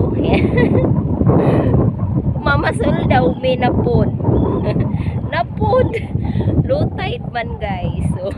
So, mamasul daw may napod. Napod. Low tide man guys. So,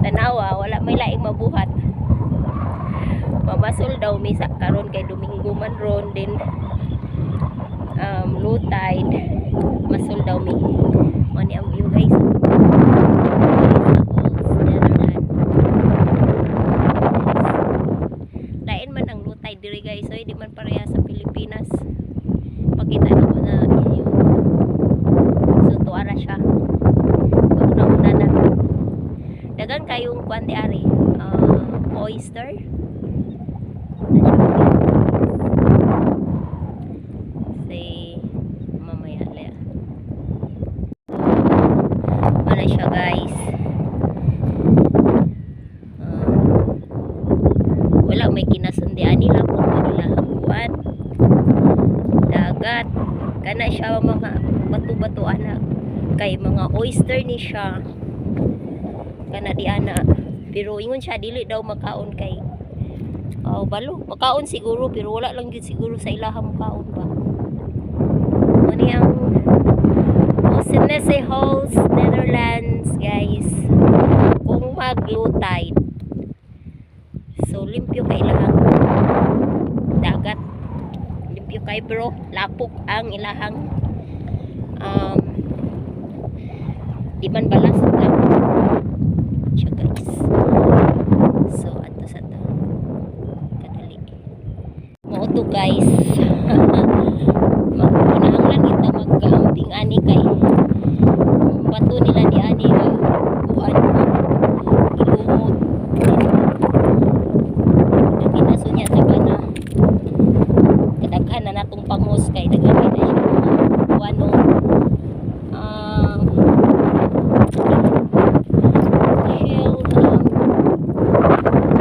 tanawa, wala may laing mabuhat. Mamasul daw may sa karon kay Domingo man ron din. Low tide. Masul daw may. Mani ang view guys. Lain man ang low tide diri guys. So, di man pareha sa Pilipinas. Pakita na ko na yun. So, tuara siya. Una-una na. Dagan kayong kwanti ari. Oyster. Say, mamaya laya. Ano siya guys. Wala may kinasundian nila kung manilahambuan. Dagat. Kana siya mga bato-bato anak. Kay mga oyster ni siya. Kana di ana. Pero ingon siya dili daw makaon kay balo. Makaon siguro pero wala lang gyud siguro sa ilahang makaon ba. Mani ang Oceanese Halls, Netherlands guys. Kung mag-low tide. So limpyo kay ilahang dagat. Limpyo kay bro, lapok ang ilahang di man balas lang siya guys. So ato sa to kadali mo to guys. Kinahanglan kita magkahamping ani kay bato nila di ani kuan ilumot kinasunya sa bana kadaghan na natong pangos kay daghan na siya kuano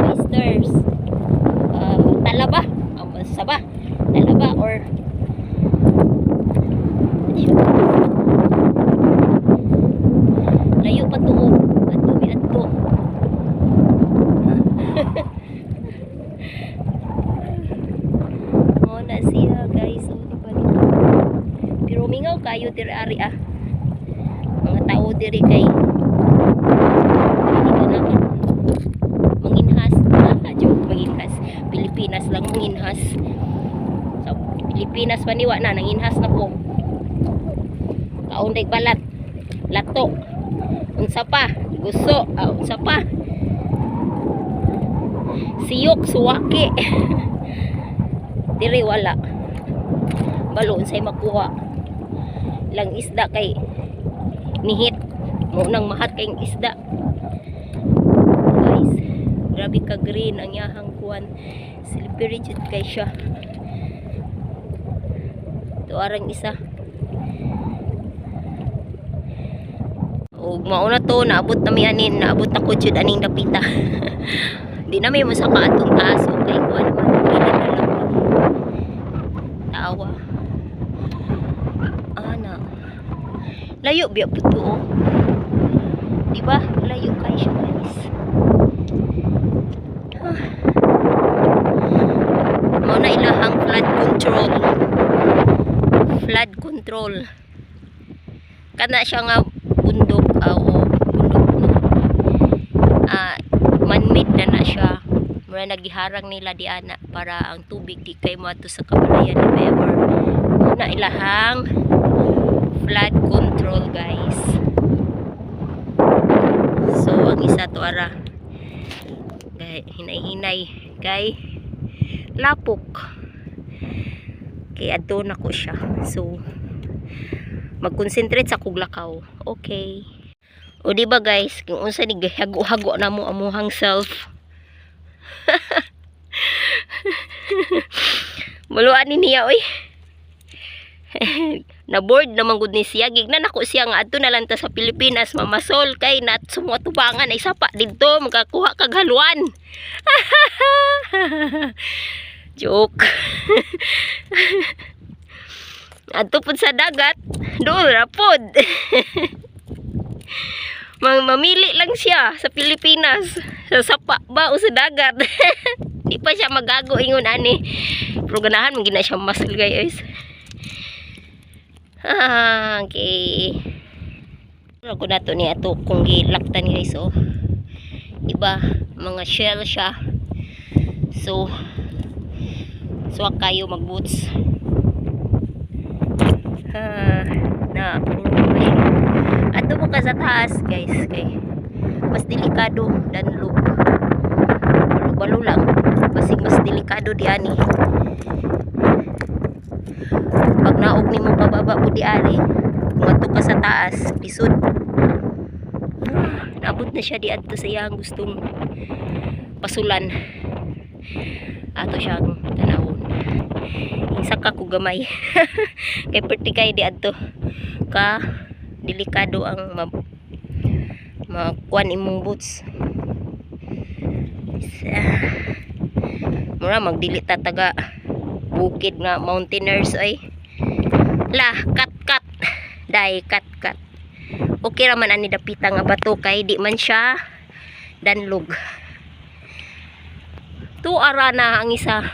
oysters talaba saba talaba or layo pa to ato mi ato mo na siya guys. So, di ba pero mingaw kayo diri ari mga tao diri kay hindi ka naman manginhas. Joke, manginhas. Pilipinas lang manginhas. So, Pilipinas maniwa na nanginhas na po. Kaunday balat. Lato. Unsa pa? Gusto. Unsa pa? Siyok, suwaki. Diri wala. Balo unsay makuha. Lang isda kay nihit. Mo nang mahat kayong isda. Guys, grabe ka green ang yahang kuan. Slippery jud kay siya. Ito arang isa. Og mauna to naabot na mi anin, naabot ako jud aning dapita. Di na may masaka atong taas okay kuan naman pilit na lang. Tawa. Ana. Layo biya puto oh. Di ba? Layo kay siya guys. Mao na ilahang flood control. Flood control. Kana siya nga bundok bundok na. Man-made na siya. Mura nagiharang nila di ana para ang tubig di kay moadto sa kabalayan ni ever. Muna ilahang flood control guys. So ang isa to ara hinay-hinay kay lapok kay adto na ko siya. So mag-concentrate sa kuglakaw. Okay. O di ba guys, kung unsa ni hago-hago na mo amuhang self. Muluan ni niya oy. Na board naman gud ni siya, gignan ako siya nga adto na lang ta sa Pilipinas mamasol kay nat sumwa tubangan ay sapa didto makakuha kag haluan. Joke. Adto pud sa dagat, dool ra pod. Mamili lang siya sa Pilipinas, sa sapa ba o sa dagat. Di pa siya magago ingon ani. Pero ganahan man gina siya muscle guys. Okay. Ako na to ni ato kung gilaktan guys oh. Diba mga shell siya. So kayo mag boots. Na ato mo ka sa taas guys kay mas delikado dan look. Balo lang kasi mas delikado di ani. Pag naog nimo pababa po di ari, kung ato ka sa taas, lisod. Naabot na siya di adto sa iyang gustong pasulan. Ato siyang tanawon. Isa ka ko gamay. Kay perti kay di adto ka delikado ang makuan imong boots. Mura magdili ta taga bukid nga mountaineers ay. La kat dai kat. Okay ra man ani dapita nga bato kay di man siya danlog. Tuara na ang isa.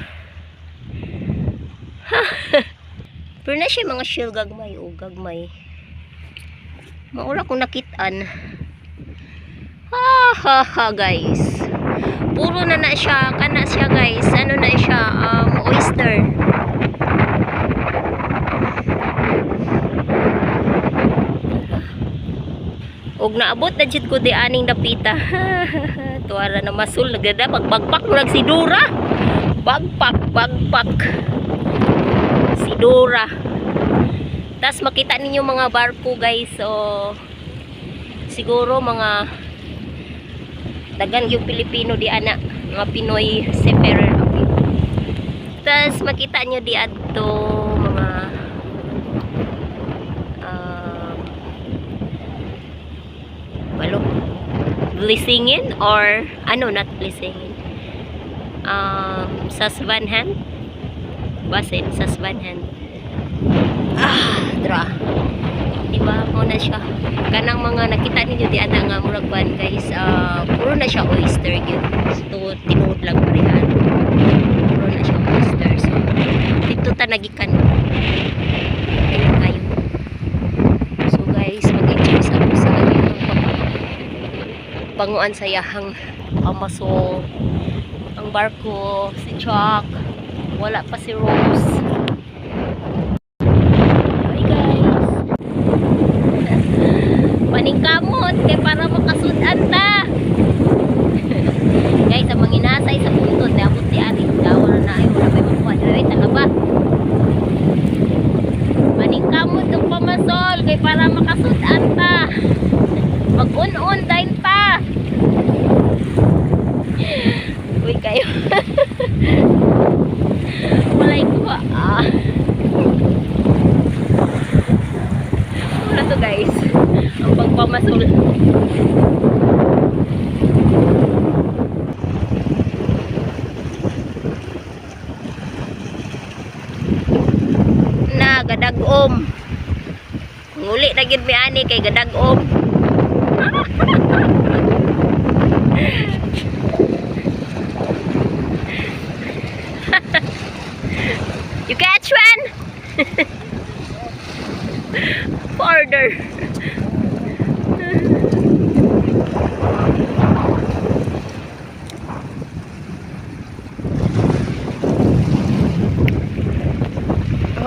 Pero na siya mga shell gagmay o gagmay. Maura kong nakitaan. Guys. Puro na siya. Kana siya guys. Ano na siya? Oyster. Og naabot na jud ko di aning dapita. Tuara na masul nagada pagbagpak murag si Dora. Bagpak. Si Dora. Tas makita ninyo mga barko guys. So siguro mga dagan yung Pilipino di ana, mga Pinoy seafarer. Tas makita nyo di adto mga walo blessingin or ano, not blessingin, Susvanhan basin, Susvanhan. Dra diba mo na siya kanang mga nakita ninyo di ana nga murag ban guys. Puro na siya oyster yun. So tinuod lang parehan. Puro na siya oyster. So dito ta nagikan. Ayun kayo. So guys, mag-enjoy sa panguan sa yahang pamaso. Ang barko, si Chuck, wala pa si Rose. Hi guys. Paningkamot kay para makasudan ta. Guys, ang manginasay sa puntod na abot di ari. Dawa na ay wala may makuha. Dili talaba. Paningkamot ng pamasol kay para makasudan ta. Mag-un-un dahin pa. Uy kayo. Walay kuha. Wala to guys. Ang pagpamasul. Na gadag-om. Nguli na gid mi ani kay gadag-om. You catch one? Further.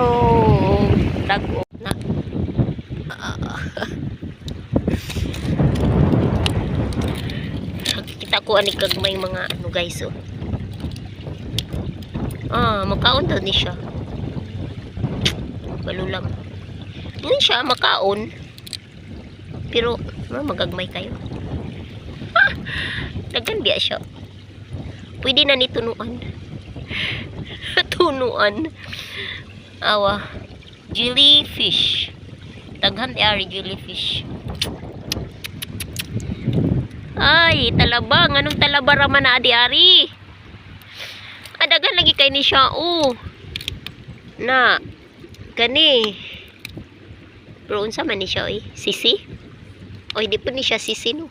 Oh, dago na. Kita ko ani kag may mga ano guys oh. Makaon daw ni siya. Balo lang. Hindi siya makaon. Pero magagmay kayo. Dagan biya siya. Pwede na ni tunuan. Tunuan. Awa. Jellyfish. Daghan ari jellyfish. Ay, talaba. Anong talaba raman na adi-ari? Dagan lagi kay ni siya. Na. Gani. Pero unsa man ni siya eh? Sisi? O hindi po ni siya sisi no.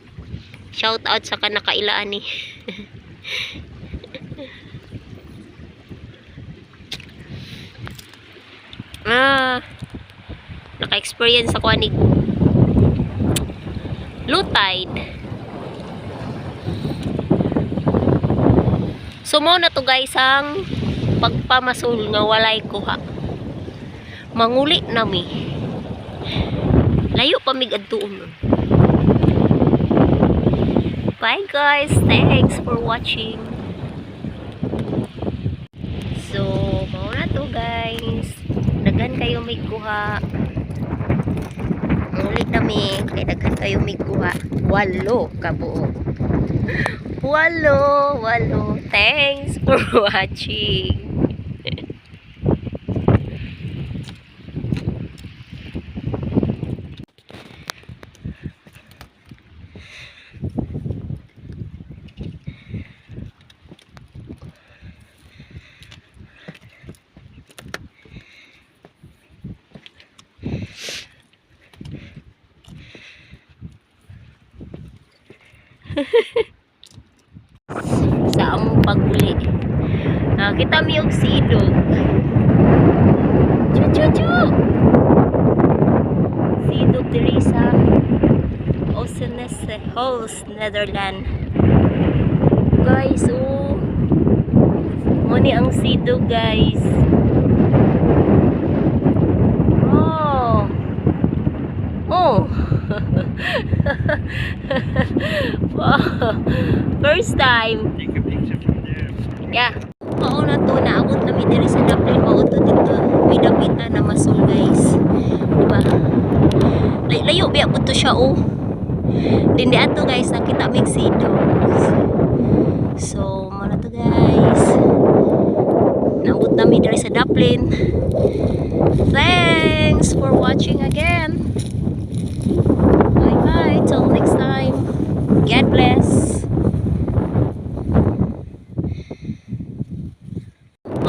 Shout out sa kanakailaan ni. Naka-experience ako ni low tide. So mo na to guys ang pagpamasul nga walay kuha. Manguli nami. Layo pa mig adtuon. Bye guys, thanks for watching. So mo na to guys. Daghan kayo mig kuha. Manguli nami kay daghan kayo mig kuha. 8 kabuo. 8. Thanks for watching. Sa among paguli. Kita mi og sidog. Chu. Sidog diri sa Oosnes, Netherlands. Guys, mo ni ang sidog guys. Oh. Wow. First time. Take a picture from there. Yeah. Oo na to, naabot na mi diri sa Dublin, mauto dito. May dapita na masul guys. Diba? Layo biya po to siya Dindi ato guys, nakita mig sidogs. So, mo na to guys. Naabot na mi diri sa Dublin. Thanks for watching again. Bye till next time. God bless.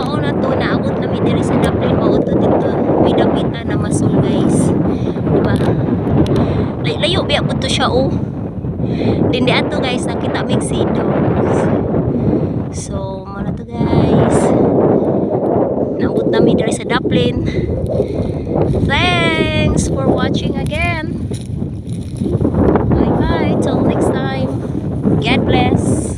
Oo na to, naabot na mi diri sa Dublin, mauto dito. May dapita na masul guys. Diba? Layo biya po to siya Dindi ato guys, nakita mig sidogs. So, mo na to guys. Naabot na mi diri sa Dublin. Thanks for watching again. Bye till next time. God bless.